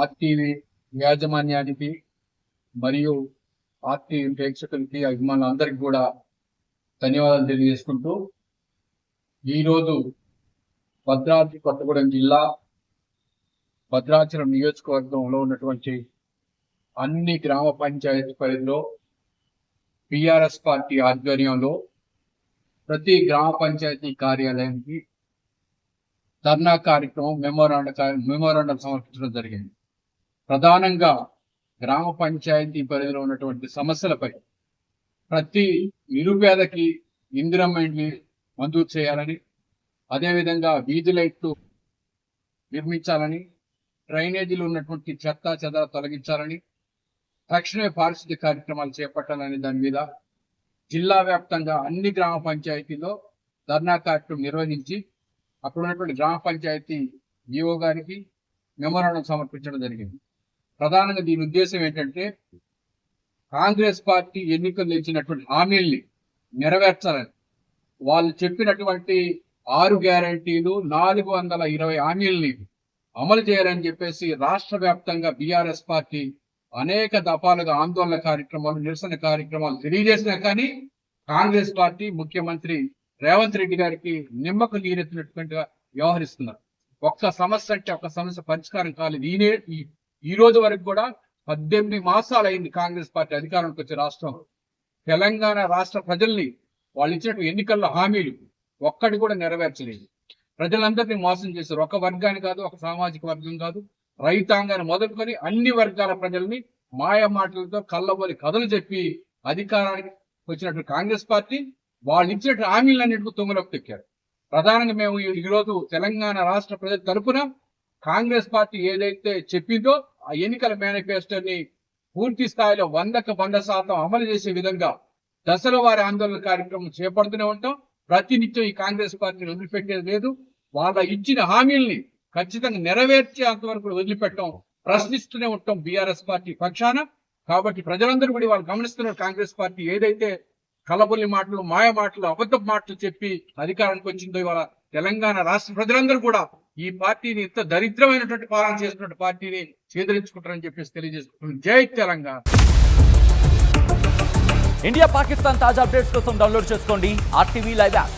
RTV యాజమాన్యానికి మరియు RTV ప్రేక్షకులకి అభిమానులందరికీ కూడా ధన్యవాదాలు తెలియజేసుకుంటూ ఈరోజు భద్రాద్రి కొత్తగూడెం జిల్లా భద్రాచలం నియోజకవర్గంలో ఉన్నటువంటి అన్ని గ్రామ పంచాయతీ పరిధిలో టిఆర్ఎస్ పార్టీ ఆధ్వర్యంలో ప్రతి గ్రామ పంచాయతీ కార్యాలయానికి ధర్నా కార్యక్రమం మెమోరాండం సమర్పించడం జరిగింది. ప్రధానంగా గ్రామ పంచాయతీ పరిధిలో ఉన్నటువంటి సమస్యలపై ప్రతి నిరుపేదకి ఇందిరమ్మ ఇండ్లు మంజూరు చేయాలని, అదేవిధంగా వీధి లైట్లు నిర్మించాలని, డ్రైనేజీలు ఉన్నటువంటి చెత్త చెదార తొలగించాలని, తక్షణమే పారిశుద్ధ్య కార్యక్రమాలు చేపట్టాలని దాని మీద జిల్లా వ్యాప్తంగా అన్ని గ్రామ పంచాయతీలో ధర్నా కార్యక్రమం నిర్వహించి అక్కడ ఉన్నటువంటి గ్రామ పంచాయతీ ఈఓ గారికి మెమోరాండం సమర్పించడం జరిగింది. ప్రధానంగా దీని ఉద్దేశం ఏంటంటే కాంగ్రెస్ పార్టీ ఎన్నికల్లో ఇచ్చినటువంటి హామీల్ని నెరవేర్చాలని, వాళ్ళు చెప్పినటువంటి 6 గ్యారంటీలు 420 హామీల్ని అమలు చేయాలని చెప్పేసి రాష్ట్ర వ్యాప్తంగా బీఆర్ఎస్ పార్టీ అనేక దఫాలుగా ఆందోళన కార్యక్రమాలు, నిరసన కార్యక్రమాలు తెలియజేసినా కానీ కాంగ్రెస్ పార్టీ ముఖ్యమంత్రి రేవంత్ రెడ్డి గారికి నిమ్మకు నీరెత్తినట్టుగా వ్యవహరిస్తున్నారు. ఒక్క సమస్య పరిష్కారం కాలేదు. ఈ రోజు వరకు కూడా 18 మాసాలు అయింది కాంగ్రెస్ పార్టీ అధికారంలోకి వచ్చే రాష్ట్రం. తెలంగాణ రాష్ట్ర ప్రజల్ని వాళ్ళు ఇచ్చినటువంటి ఎన్నికల్లో హామీలు ఒక్కటి కూడా నెరవేర్చలేదు. ప్రజలందరినీ మోసం చేశారు. ఒక వర్గాన్ని కాదు, ఒక సామాజిక వర్గం కాదు, రైతాంగాన్ని మొదలుకొని అన్ని వర్గాల ప్రజల్ని మాయ మాటలతో కళ్ళబోలి కథలు చెప్పి అధికారానికి వచ్చినటువంటి కాంగ్రెస్ పార్టీ వాళ్ళు ఇచ్చినటువంటి హామీలన్నింటికీ తుంగలోకి తెక్కారు. ప్రధానంగా మేము ఈరోజు తెలంగాణ రాష్ట్ర ప్రజల తరపున కాంగ్రెస్ పార్టీ ఏదైతే చెప్పిందో ఆ ఎన్నికల మేనిఫెస్టోని పూర్తి స్థాయిలో 100% అమలు చేసే విధంగా దశల వారి ఆందోళన కార్యక్రమం చేపడుతూనే ఉంటాం. ప్రతినిత్యం ఈ కాంగ్రెస్ పార్టీని వదిలిపెట్టేది లేదు. వాళ్ళ ఇచ్చిన హామీల్ని ఖచ్చితంగా నెరవేర్చేంత వరకు వదిలిపెట్టాం, ప్రశ్నిస్తూనే ఉంటాం బీఆర్ఎస్ పార్టీ పక్షాన. కాబట్టి ప్రజలందరూ కూడా వాళ్ళు గమనిస్తున్నారు, కాంగ్రెస్ పార్టీ ఏదైతే కలబొల్లి మాటలు, మాయ మాటలు, అబద్ధపు మాటలు చెప్పి అధికారానికి వచ్చిందో ఇవాళ తెలంగాణ రాష్ట్ర ప్రజలందరూ కూడా ఈ పార్టీని ఇంత దరిద్రమైనటువంటి పాలన చేసినటువంటి పార్టీని చేదరించుకుంటారని చెప్పేసి తెలియజేసుకుంటున్నాం. జై తెలంగాణ. ఇండియా పాకిస్తాన్ తాజా అప్డేట్స్ కోసం డౌన్లోడ్ చేసుకోండి RTV లైవ్ యాప్.